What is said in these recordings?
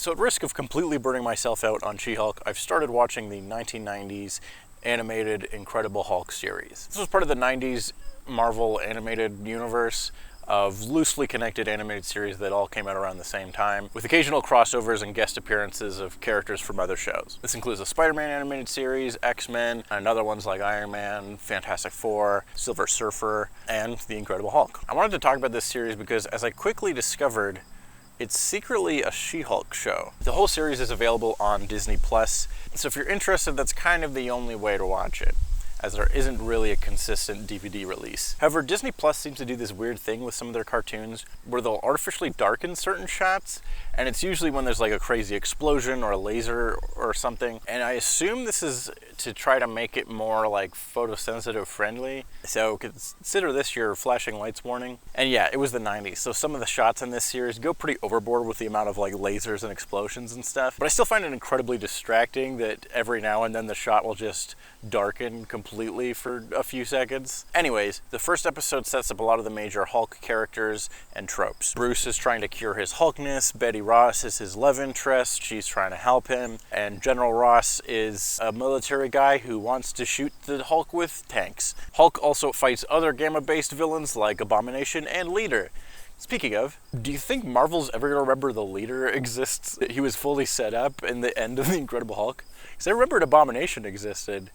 So at risk of completely burning myself out on She-Hulk, I've started watching the 1990s animated Incredible Hulk series. This was part of the 90s Marvel animated universe of loosely connected animated series that all came out around the same time, with occasional crossovers and guest appearances of characters from other shows. This includes the Spider-Man animated series, X-Men, and other ones like Iron Man, Fantastic Four, Silver Surfer, and The Incredible Hulk. I wanted to talk about this series because, as I quickly discovered, it's secretly a She-Hulk show. The whole series is available on Disney+, so if you're interested, that's kind of the only way to watch it, as there isn't really a consistent DVD release. However, Disney Plus seems to do this weird thing with some of their cartoons where they'll artificially darken certain shots, and it's usually when there's like a crazy explosion or a laser or something. And I assume this is to try to make it more like photosensitive friendly. So consider this your flashing lights warning. And yeah, it was the 90s, so some of the shots in this series go pretty overboard with the amount of like lasers and explosions and stuff. But I still find it incredibly distracting that every now and then the shot will just darken completely for a few seconds. Anyways, the first episode sets up a lot of the major Hulk characters and tropes. Bruce is trying to cure his Hulkness, Betty Ross is his love interest, she's trying to help him, and General Ross is a military guy who wants to shoot the Hulk with tanks. Hulk also fights other Gamma-based villains like Abomination and Leader. Speaking of, do you think Marvel's ever gonna remember the Leader exists? That he was fully set up in the end of The Incredible Hulk? Because I remembered Abomination existed.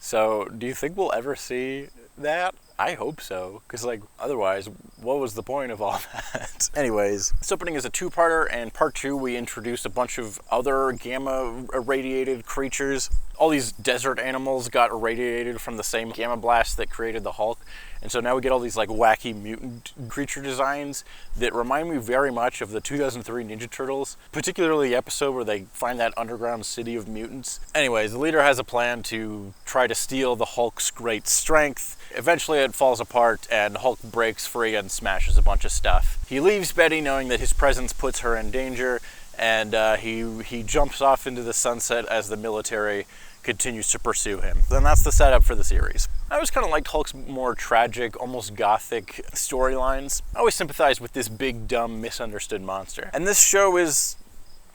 So, do you think we'll ever see that? I hope so, because like, otherwise, what was the point of all that? Anyways, this opening is a two-parter, and part two we introduced a bunch of other gamma-irradiated creatures. All these desert animals got irradiated from the same gamma blast that created the Hulk, and so now we get all these like wacky mutant creature designs that remind me very much of the 2003 Ninja Turtles, particularly the episode where they find that underground city of mutants. Anyways, the Leader has a plan to try to steal the Hulk's great strength. Eventually it falls apart and Hulk breaks free and smashes a bunch of stuff. He leaves Betty knowing that his presence puts her in danger, and he jumps off into the sunset as the military continues to pursue him. Then that's the setup for the series. I always kind of liked Hulk's more tragic, almost gothic storylines. I always sympathized with this big, dumb, misunderstood monster. And this show is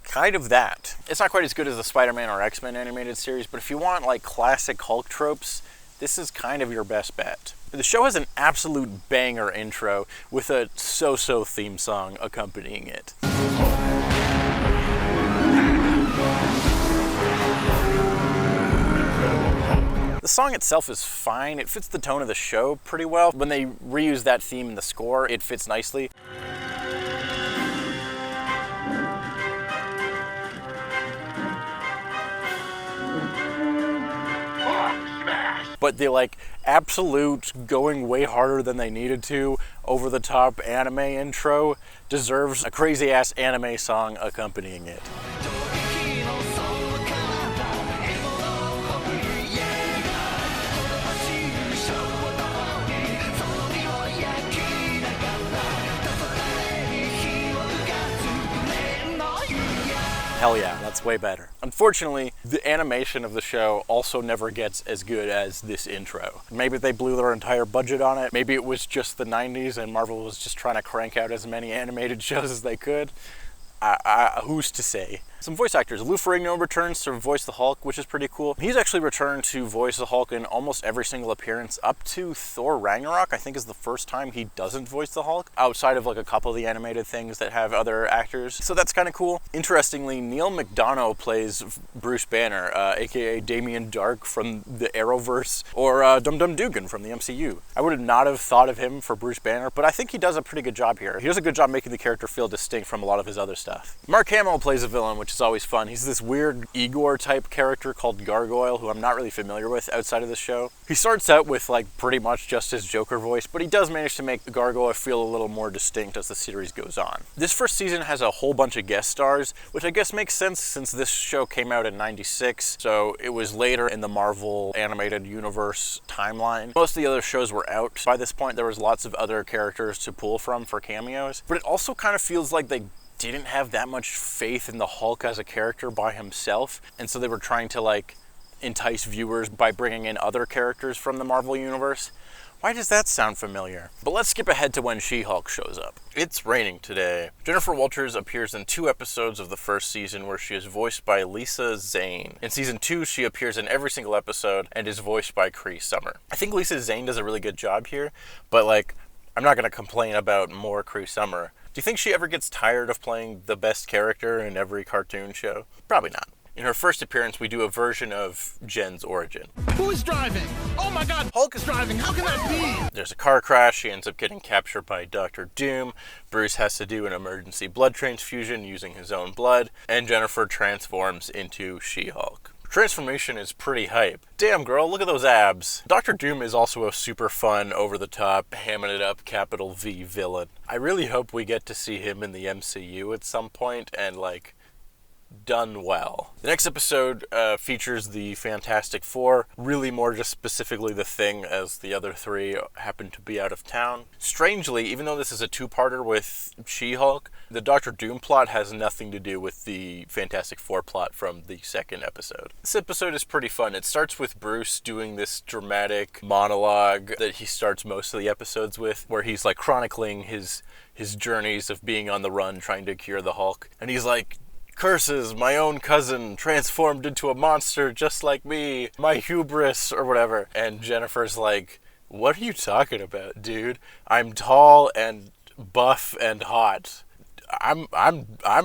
kind of that. It's not quite as good as the Spider-Man or X-Men animated series, but if you want like classic Hulk tropes, this is kind of your best bet. The show has an absolute banger intro with a so-so theme song accompanying it. The song itself is fine. It fits the tone of the show pretty well. When they reuse that theme in the score, it fits nicely. But the like absolute going way harder than they needed to, over the top anime intro deserves a crazy ass anime song accompanying it. Hell yeah, that's way better. Unfortunately, the animation of the show also never gets as good as this intro. Maybe they blew their entire budget on it. Maybe it was just the 90s and Marvel was just trying to crank out as many animated shows as they could. Who's to say? Some voice actors. Lou Ferrigno returns to voice the Hulk, which is pretty cool. He's actually returned to voice the Hulk in almost every single appearance up to Thor Ragnarok. I think is the first time he doesn't voice the Hulk, outside of like a couple of the animated things that have other actors. So that's kind of cool. Interestingly, Neil McDonough plays Bruce Banner, aka Damien Dark from the Arrowverse, or Dum Dum Dugan from the MCU. I would not have thought of him for Bruce Banner, but I think he does a pretty good job here. He does a good job making the character feel distinct from a lot of his other stuff. Mark Hamill plays a villain, which is always fun. He's this weird Igor type character called Gargoyle, who I'm not really familiar with outside of the show. He starts out with like pretty much just his Joker voice, but he does manage to make Gargoyle feel a little more distinct as the series goes on. This first season has a whole bunch of guest stars, which I guess makes sense since this show came out in '96, so it was later in the Marvel animated universe timeline. Most of the other shows were out by this point. There was lots of other characters to pull from for cameos, but it also kind of feels like they didn't have that much faith in the Hulk as a character by himself, and so they were trying to like entice viewers by bringing in other characters from the Marvel universe, Why does that sound familiar? But let's skip ahead to when She-Hulk shows up. It's raining today. Jennifer Walters appears in 2 episodes of the first season where she is voiced by Lisa Zane. In season 2, she appears in every single episode and is voiced by Cree Summer. I think Lisa Zane does a really good job here, but I'm not going to complain about more Cree Summer. Do you think she ever gets tired of playing the best character in every cartoon show? Probably not. In her first appearance, we do a version of Jen's origin. Who is driving? Oh my god, Hulk is driving. How can that be? There's a car crash. She ends up getting captured by Dr. Doom. Bruce has to do an emergency blood transfusion using his own blood. And Jennifer transforms into She-Hulk. Transformation is pretty hype. Damn girl, look at those abs. Dr. Doom is also a super fun, over-the-top, hamming it up, capital V villain. I really hope we get to see him in the MCU at some point and done well. The next episode features the Fantastic Four, really more just specifically the Thing, as the other 3 happen to be out of town. Strangely, even though this is a 2-parter with She-Hulk, the Dr. Doom plot has nothing to do with the Fantastic Four plot from the 2nd episode. This episode is pretty fun. It starts with Bruce doing this dramatic monologue that he starts most of the episodes with, where he's chronicling his journeys of being on the run trying to cure the Hulk. And he's like, "Curses, my own cousin transformed into a monster just like me, my hubris," or whatever. And Jennifer's like, "What are you talking about, dude? I'm tall and buff and hot. I'm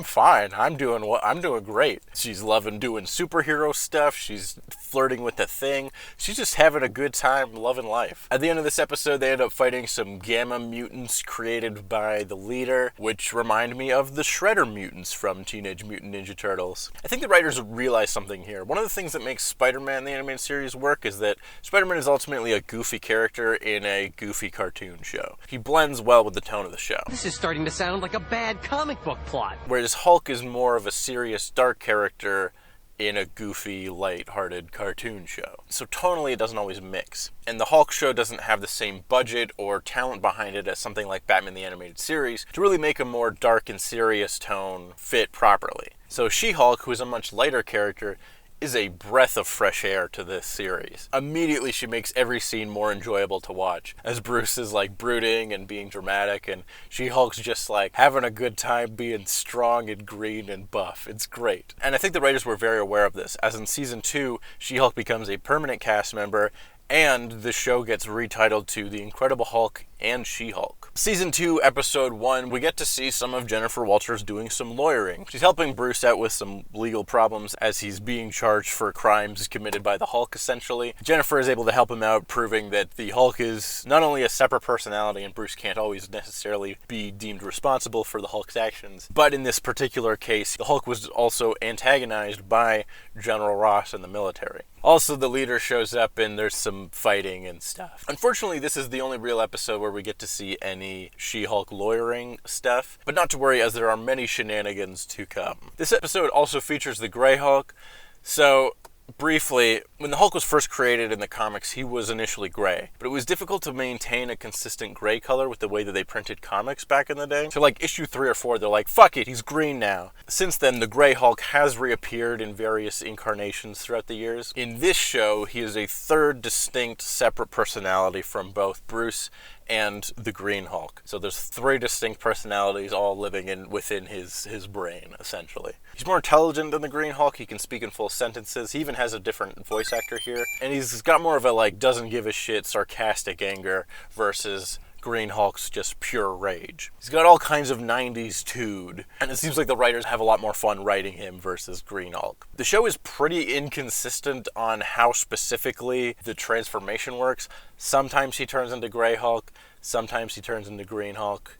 fine. I'm doing great." She's loving doing superhero stuff. She's flirting with the Thing. She's just having a good time loving life. At the end of this episode, they end up fighting some gamma mutants created by the leader, which remind me of the Shredder mutants from Teenage Mutant Ninja Turtles. I think the writers realized something here. One of the things that makes Spider-Man the animated series work is that Spider-Man is ultimately a goofy character in a goofy cartoon show. He blends well with the tone of the show. This is starting to sound like a bad comic book plot. Whereas Hulk is more of a serious, dark character in a goofy, light-hearted cartoon show. So tonally, it doesn't always mix. And the Hulk show doesn't have the same budget or talent behind it as something like Batman the Animated Series to really make a more dark and serious tone fit properly. So She-Hulk, who is a much lighter character, is a breath of fresh air to this series. Immediately, she makes every scene more enjoyable to watch, as Bruce is brooding and being dramatic, and She-Hulk's just having a good time being strong and green and buff. It's great. And I think the writers were very aware of this, as in season 2, She-Hulk becomes a permanent cast member, and the show gets retitled to The Incredible Hulk and She-Hulk. Season 2, Episode 1, we get to see some of Jennifer Walters doing some lawyering. She's helping Bruce out with some legal problems as he's being charged for crimes committed by the Hulk, essentially. Jennifer is able to help him out, proving that the Hulk is not only a separate personality and Bruce can't always necessarily be deemed responsible for the Hulk's actions, but in this particular case, the Hulk was also antagonized by General Ross and the military. Also, the leader shows up and there's some fighting and stuff. Unfortunately, this is the only real episode where we get to see any She-Hulk lawyering stuff, but not to worry, as there are many shenanigans to come. This episode also features the Grey Hulk. So, briefly, when the Hulk was first created in the comics, he was initially gray, but it was difficult to maintain a consistent gray color with the way that they printed comics back in the day. So issue 3 or 4, they're like, fuck it, he's green now. Since then, the Grey Hulk has reappeared in various incarnations throughout the years. In this show, he is a third distinct, separate personality from both Bruce and the Green Hulk. So there's 3 distinct personalities all living within his brain, essentially. He's more intelligent than the Green Hulk. He can speak in full sentences. He even has a different voice actor here. And he's got more of a doesn't give a shit, sarcastic anger versus Green Hulk's just pure rage. He's got all kinds of 90's tude, and it seems like the writers have a lot more fun writing him versus Green Hulk. The show is pretty inconsistent on how specifically the transformation works. Sometimes he turns into Grey Hulk, sometimes he turns into Green Hulk.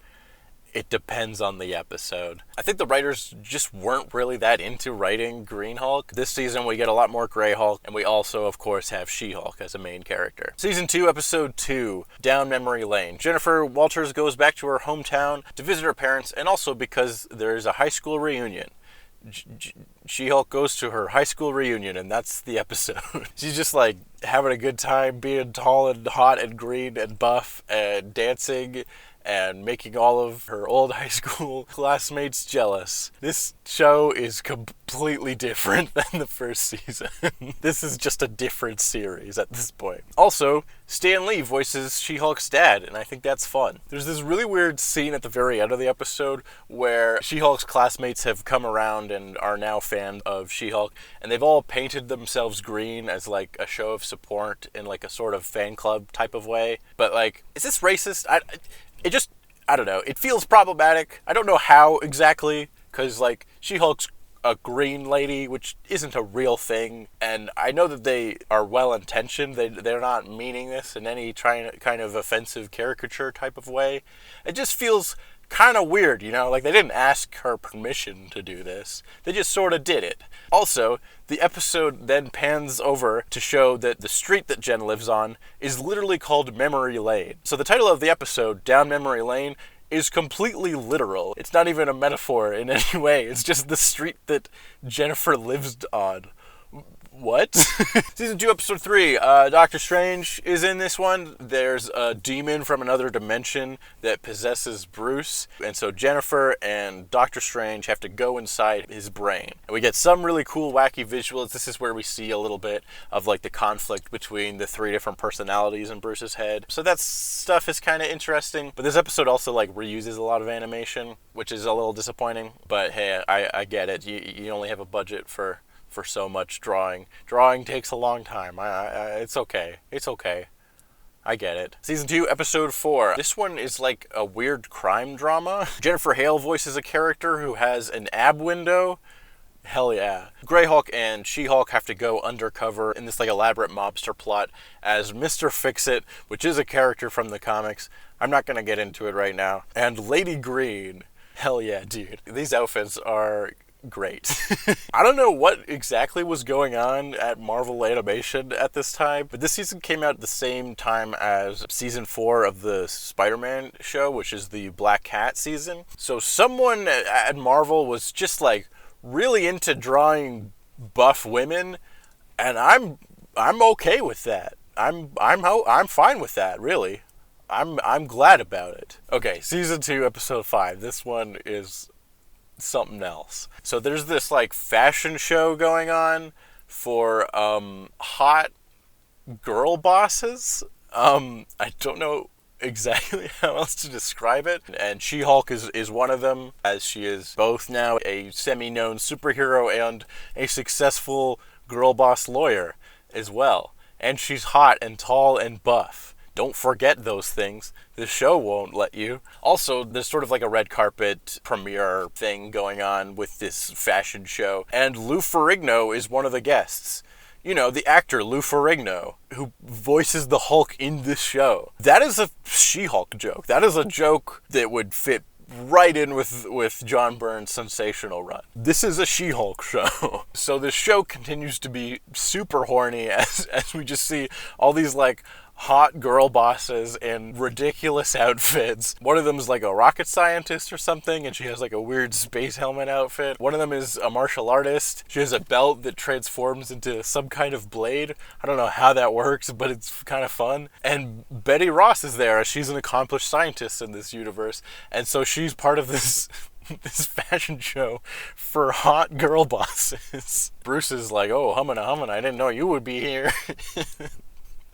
It depends on the episode. I think the writers just weren't really that into writing Green Hulk. This season we get a lot more Grey Hulk, and we also, of course, have She-Hulk as a main character. Season 2, Episode 2, Down Memory Lane. Jennifer Walters goes back to her hometown to visit her parents, and also because there's a high school reunion. She-Hulk goes to her high school reunion, and that's the episode. She's just having a good time being tall and hot and green and buff and dancing and making all of her old high school classmates jealous. This show is completely different than the first season. This is just a different series at this point. Also, Stan Lee voices She-Hulk's dad, and I think that's fun. There's this really weird scene at the very end of the episode where She-Hulk's classmates have come around and are now fans of She-Hulk, and they've all painted themselves green as like a show of support in like a sort of fan club type of way. But like, is this racist? I don't know. It feels problematic. I don't know how exactly, because like She-Hulk's a green lady, which isn't a real thing, and I know that they are well-intentioned. They're not meaning this in any kind of offensive caricature type of way. It just feels kind of weird, you know? Like, they didn't ask her permission to do this. They just sort of did it. Also, the episode then pans over to show that the street that Jen lives on is literally called Memory Lane. So the title of the episode, Down Memory Lane, is completely literal. It's not even a metaphor in any way. It's just the street that Jennifer lives on. What? Season 2, Episode 3, Doctor Strange is in this one. There's a demon from another dimension that possesses Bruce, and so Jennifer and Doctor Strange have to go inside his brain. And we get some really cool, wacky visuals. This is where we see a little bit of like the conflict between the 3 different personalities in Bruce's head. So that stuff is kind of interesting, but this episode also like reuses a lot of animation, which is a little disappointing, but hey, I get it. You only have a budget for so much drawing. Drawing takes a long time. It's okay. It's okay. I get it. Season 2, Episode 4. This one is like a weird crime drama. Jennifer Hale voices a character who has an ab window. Hell yeah. Greyhawk and She-Hulk have to go undercover in this like elaborate mobster plot as Mr. Fix-It, which is a character from the comics. I'm not gonna get into it right now. And Lady Green. Hell yeah, dude. These outfits are great. I don't know what exactly was going on at Marvel Animation at this time, but this season came out at the same time as season 4 of the Spider-Man show, which is the Black Cat season. So someone at Marvel was just like really into drawing buff women, and I'm okay with that. I'm fine with that, really. I'm glad about it. Okay, season 2, episode 5. This one is something else. So there's this like fashion show going on for hot girl bosses. I don't know exactly how else to describe it. And She-Hulk is one of them, as she is both now a semi-known superhero and a successful girl boss lawyer as well. And she's hot and tall and buff. Don't forget those things. The show won't let you. Also, there's sort of like a red carpet premiere thing going on with this fashion show. And Lou Ferrigno is one of the guests. You know, the actor Lou Ferrigno, who voices the Hulk in this show. That is a She-Hulk joke. That is a joke that would fit right in with John Byrne's sensational run. This is a She-Hulk show. So this show continues to be super horny as we just see all these like hot girl bosses in ridiculous outfits. One of them is like a rocket scientist or something, and she has like a weird space helmet outfit. One of them is a martial artist. She has a belt that transforms into some kind of blade. I don't know how that works, but it's kind of fun. And Betty Ross is there. She's an accomplished scientist in this universe, and so she's part of this this fashion show for hot girl bosses. Bruce is like, oh, humana, I didn't know you would be here.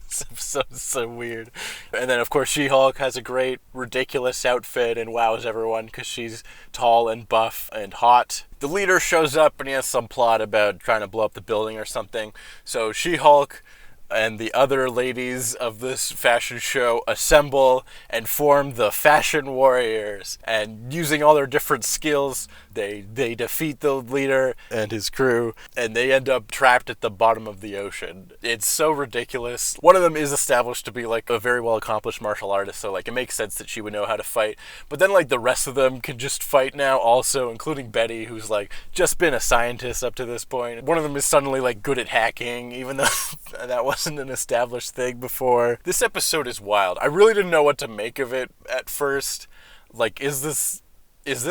So weird. And then of course She-Hulk has a great ridiculous outfit and wows everyone because she's tall and buff and hot. The leader shows up and he has some plot about trying to blow up the building or something. So She-Hulk and the other ladies of this fashion show assemble and form the Fashion Warriors. And using all their different skills, they defeat the leader and his crew, and they end up trapped at the bottom of the ocean. It's so ridiculous. One of them is established to be like a very well accomplished martial artist, so like it makes sense that she would know how to fight. But then like the rest of them can just fight now also, including Betty, who's like just been a scientist up to this point. One of them is suddenly like good at hacking, even though that wasn't an established thing before. This episode is wild. I really didn't know what to make of it at first. Like, is this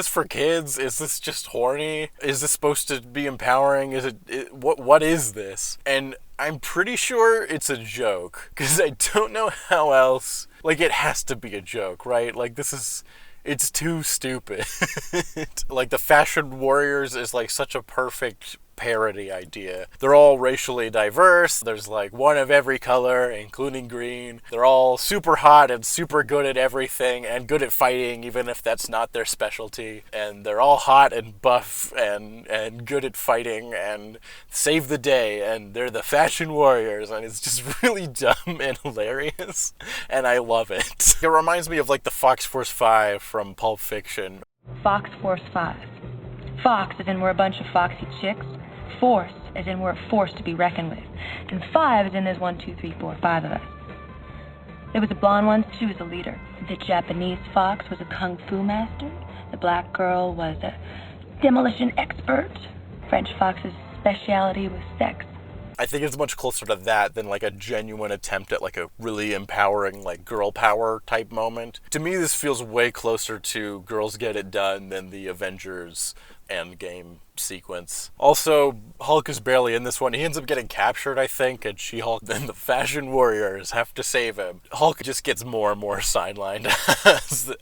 for kids? Is this just horny? Is this supposed to be empowering? What is this? And I'm pretty sure it's a joke, because I don't know how else. Like, it has to be a joke, right? Like, it's too stupid. Like, the Fashion Warriors is like such a perfect parody idea. They're all racially diverse. There's like one of every color, including green. They're all super hot and super good at everything and good at fighting, even if that's not their specialty. And they're all hot and buff and good at fighting and save the day. And they're the Fashion Warriors. And it's just really dumb and hilarious. And I love it. It reminds me of like the Fox Force 5 from Pulp Fiction. Fox Force 5. Fox as in we're a bunch of foxy chicks. Force as in we're a force to be reckoned with. And 5 as in there's 1, 2, 3, 4, 5 of us. There was a blonde one, she was a leader. The Japanese fox was a kung fu master. The black girl was a demolition expert. French fox's speciality was sex. I think it's much closer to that than like a genuine attempt at like a really empowering like girl power type moment. To me, this feels way closer to Girls Get It Done than the Avengers Endgame sequence. Also, Hulk is barely in this one. He ends up getting captured, I think, and She-Hulk and the Fashion Warriors have to save him. Hulk just gets more and more sidelined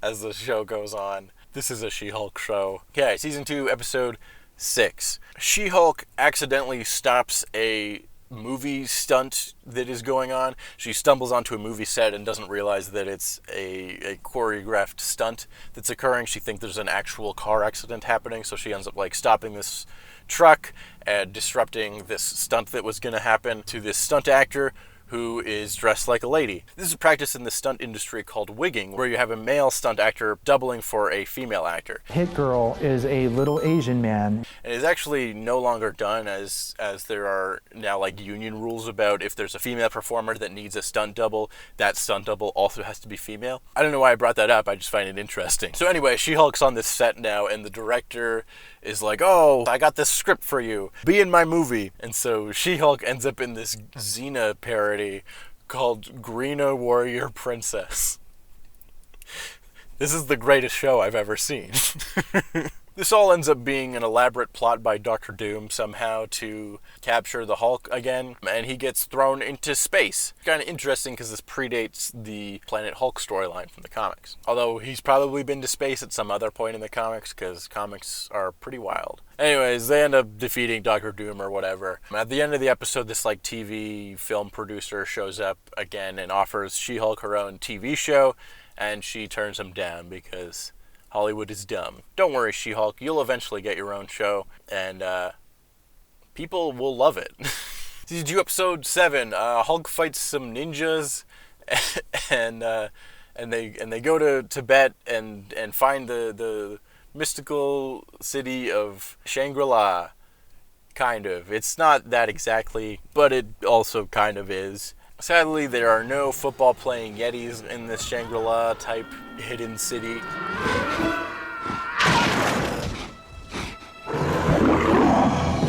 as the show goes on. This is a She-Hulk show. Okay, season 2, episode 6. She-Hulk accidentally stops a movie stunt that is going on. She stumbles onto a movie set and doesn't realize that it's a choreographed stunt that's occurring. She thinks there's an actual car accident happening, so she ends up like stopping this truck and disrupting this stunt that was going to happen to this stunt actor who is dressed like a lady. This is a practice in the stunt industry called wigging, where you have a male stunt actor doubling for a female actor. Hit Girl is a little Asian man. And it's actually no longer done as there are now like union rules about if there's a female performer that needs a stunt double, that stunt double also has to be female. I don't know why I brought that up, I just find it interesting. So anyway, She-Hulk's on this set now and the director is like, oh, I got this script for you. Be in my movie. And so She-Hulk ends up in this Xena parody called Greena Warrior Princess. This is the greatest show I've ever seen. This all ends up being an elaborate plot by Dr. Doom somehow to capture the Hulk again, and he gets thrown into space. Kind of interesting because this predates the Planet Hulk storyline from the comics. Although he's probably been to space at some other point in the comics because comics are pretty wild. Anyways, they end up defeating Dr. Doom or whatever. At the end of the episode, this like TV film producer shows up again and offers She-Hulk her own TV show, and she turns him down because Hollywood is dumb. Don't worry, She-Hulk, you'll eventually get your own show, and people will love it. Season 2, episode 7. Hulk fights some ninjas, and they go to Tibet and find the mystical city of Shangrala. Kind of. It's not that exactly, but it also kind of is. Sadly, there are no football-playing Yetis in this Shangri-La type hidden city.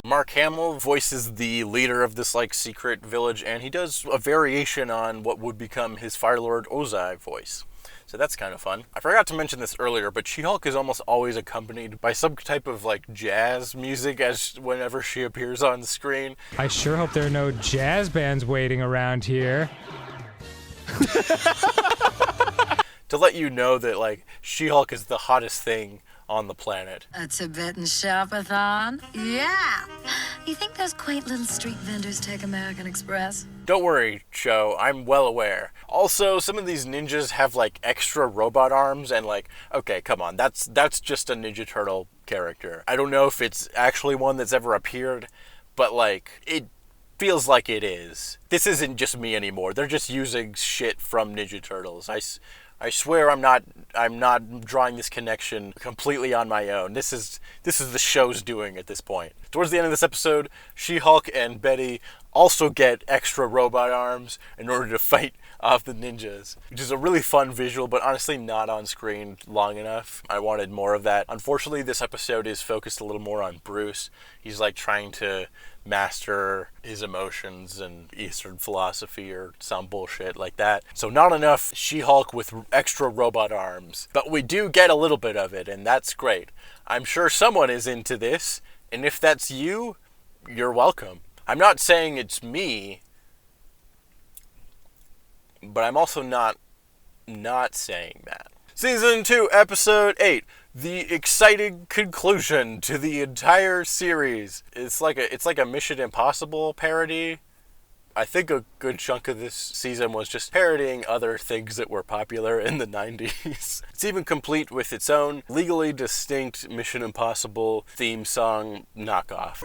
Mark Hamill voices the leader of this like secret village, and he does a variation on what would become his Fire Lord Ozai voice. So that's kind of fun. I forgot to mention this earlier, but She-Hulk is almost always accompanied by some type of like jazz music as whenever she appears on the screen. I sure hope there are no jazz bands waiting around here. To let you know that like She-Hulk is the hottest thing on the planet. A Tibetan shopathon? Yeah! You think those quaint little street vendors take American Express? Don't worry, show, I'm well aware. Also, some of these ninjas have like extra robot arms and like, okay, come on, that's just a Ninja Turtle character. I don't know if it's actually one that's ever appeared, but like, it feels like it is. This isn't just me anymore. They're just using shit from Ninja Turtles. I swear I'm not drawing this connection completely on my own. This is the show's doing at this point. Towards the end of this episode, She-Hulk and Betty also get extra robot arms in order to fight off the ninjas, which is a really fun visual, but honestly not on screen long enough. I wanted more of that. Unfortunately, this episode is focused a little more on Bruce. He's like trying to master his emotions and Eastern philosophy or some bullshit like that. So not enough She-Hulk with extra robot arms, but we do get a little bit of it, and that's great. I'm sure someone is into this, and if that's you, you're welcome. I'm not saying it's me, but I'm also not not saying that. Season 2, Episode 8. The exciting conclusion to the entire series. It's like a Mission Impossible parody. I think a good chunk of this season was just parodying other things that were popular in the 90s. It's even complete with its own legally distinct Mission Impossible theme song knockoff.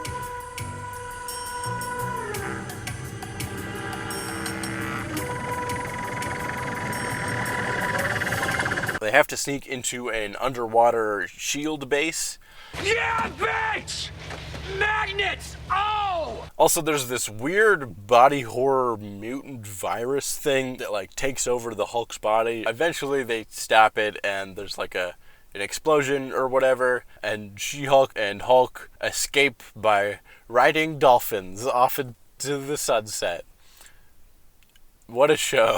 They have to sneak into an underwater shield base. Yeah, bitch! Magnets! Oh! Also, there's this weird body horror mutant virus thing that like takes over the Hulk's body. Eventually they stop it and there's like an explosion or whatever, and She-Hulk and Hulk escape by riding dolphins off into the sunset. What a show.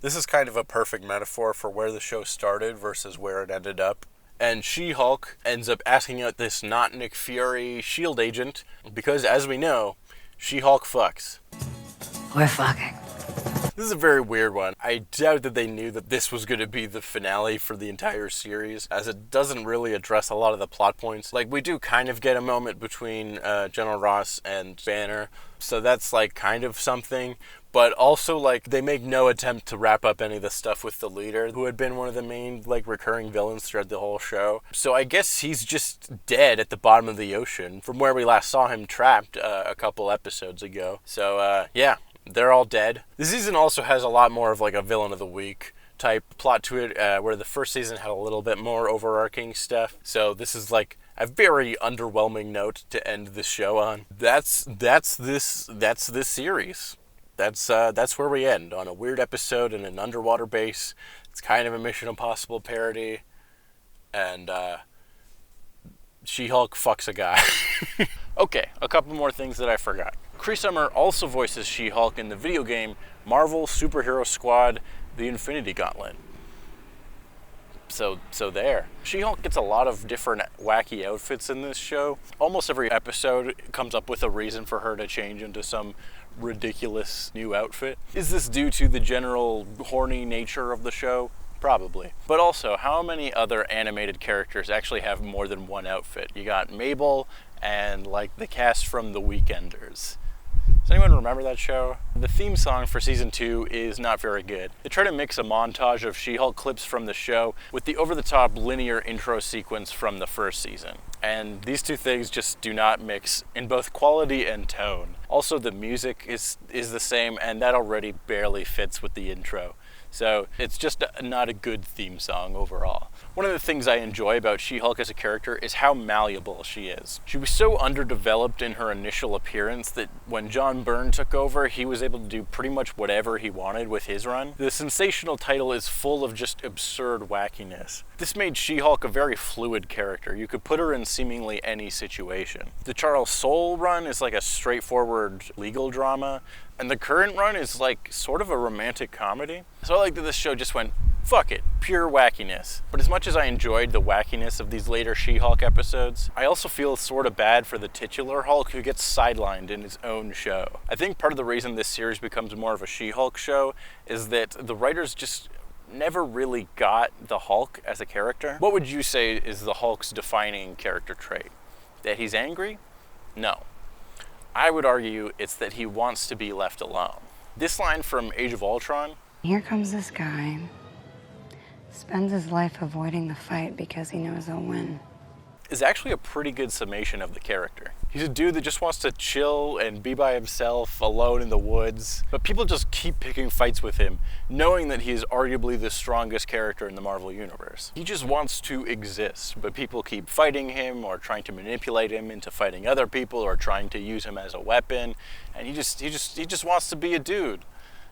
This is kind of a perfect metaphor for where the show started versus where it ended up. And She-Hulk ends up asking out this not Nick Fury SHIELD agent because, as we know, She-Hulk fucks. We're fucking. This is a very weird one. I doubt that they knew that this was going to be the finale for the entire series, as it doesn't really address a lot of the plot points. Like, we do kind of get a moment between General Ross and Banner, so that's like kind of something. But also, like, they make no attempt to wrap up any of the stuff with the leader, who had been one of the main, like, recurring villains throughout the whole show. So I guess he's just dead at the bottom of the ocean, from where we last saw him trapped a couple episodes ago. So, yeah, they're all dead. This season also has a lot more of, like, a villain of the week type plot to it, where the first season had a little bit more overarching stuff. So this is, like, a very underwhelming note to end this show on. That's this series. That's where we end, on a weird episode in an underwater base. It's kind of a Mission Impossible parody, and She-Hulk fucks a guy. Okay, a couple more things that I forgot. Cree Summer also voices She-Hulk in the video game Marvel Superhero Squad: The Infinity Gauntlet. So there. She-Hulk gets a lot of different wacky outfits in this show. Almost every episode comes up with a reason for her to change into some ridiculous new outfit. Is this due to the general horny nature of the show? Probably. But also, how many other animated characters actually have more than one outfit? You got Mabel and like the cast from The Weekenders. Does anyone remember that show? The theme song for season 2 is not very good. They try to mix a montage of She-Hulk clips from the show with the over-the-top linear intro sequence from the first season. And these two things just do not mix in both quality and tone. Also, the music is the same, and that already barely fits with the intro. So it's just not a good theme song overall. One of the things I enjoy about She-Hulk as a character is how malleable she is. She was so underdeveloped in her initial appearance that when John Byrne took over, he was able to do pretty much whatever he wanted with his run. The sensational title is full of just absurd wackiness. This made She-Hulk a very fluid character. You could put her in seemingly any situation. The Charles Soule run is like a straightforward legal drama, and the current run is like sort of a romantic comedy. So I like that this show just went, fuck it, pure wackiness. But as much as I enjoyed the wackiness of these later She-Hulk episodes, I also feel sort of bad for the titular Hulk who gets sidelined in his own show. I think part of the reason this series becomes more of a She-Hulk show is that the writers just never really got the Hulk as a character. What would you say is the Hulk's defining character trait? That he's angry? No. I would argue it's that he wants to be left alone. This line from Age of Ultron. Here comes this guy. Spends his life avoiding the fight because he knows he'll win. Is actually a pretty good summation of the character. He's a dude that just wants to chill and be by himself, alone in the woods. But people just keep picking fights with him, knowing that he is arguably the strongest character in the Marvel Universe. He just wants to exist, but people keep fighting him or trying to manipulate him into fighting other people or trying to use him as a weapon. And he just wants to be a dude.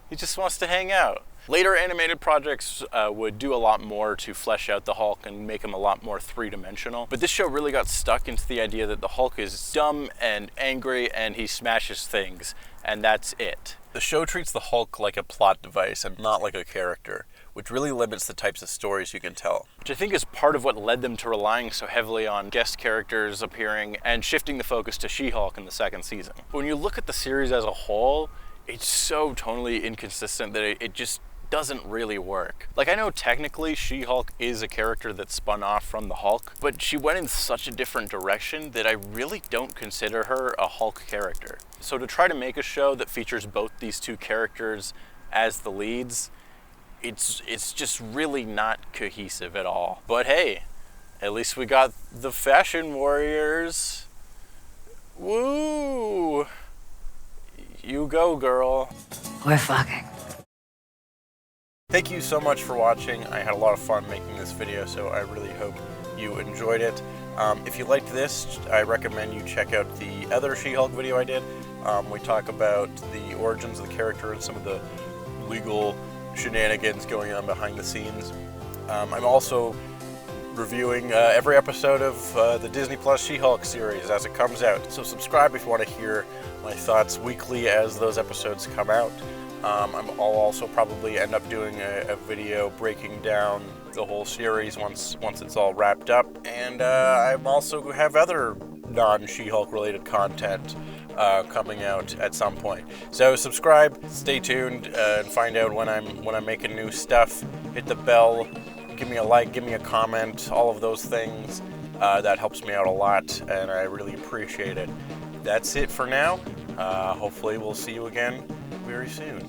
He just wants to hang out. Later animated projects would do a lot more to flesh out the Hulk and make him a lot more three-dimensional. But this show really got stuck into the idea that the Hulk is dumb and angry and he smashes things, and that's it. The show treats the Hulk like a plot device and not like a character, which really limits the types of stories you can tell. Which I think is part of what led them to relying so heavily on guest characters appearing and shifting the focus to She-Hulk in the second season. But when you look at the series as a whole, it's so tonally inconsistent that it just doesn't really work. Like, I know technically She-Hulk is a character that spun off from the Hulk, but she went in such a different direction that I really don't consider her a Hulk character. So to try to make a show that features both these two characters as the leads, it's just really not cohesive at all. But hey, at least we got the Fashion Warriors. Woo! You go, girl. We're fucking. Thank you so much for watching. I had a lot of fun making this video, so I really hope you enjoyed it. If you liked this, I recommend you check out the other She-Hulk video I did. We talk about the origins of the character and some of the legal shenanigans going on behind the scenes. I'm also reviewing every episode of the Disney Plus She-Hulk series as it comes out. So subscribe if you want to hear my thoughts weekly as those episodes come out. I'll also probably end up doing a video breaking down the whole series once it's all wrapped up. And I also have other non-She-Hulk related content coming out at some point. So subscribe, stay tuned, and find out when I'm making new stuff. Hit the bell, give me a like, give me a comment, all of those things. That helps me out a lot, and I really appreciate it. That's it for now. Hopefully we'll see you again very soon.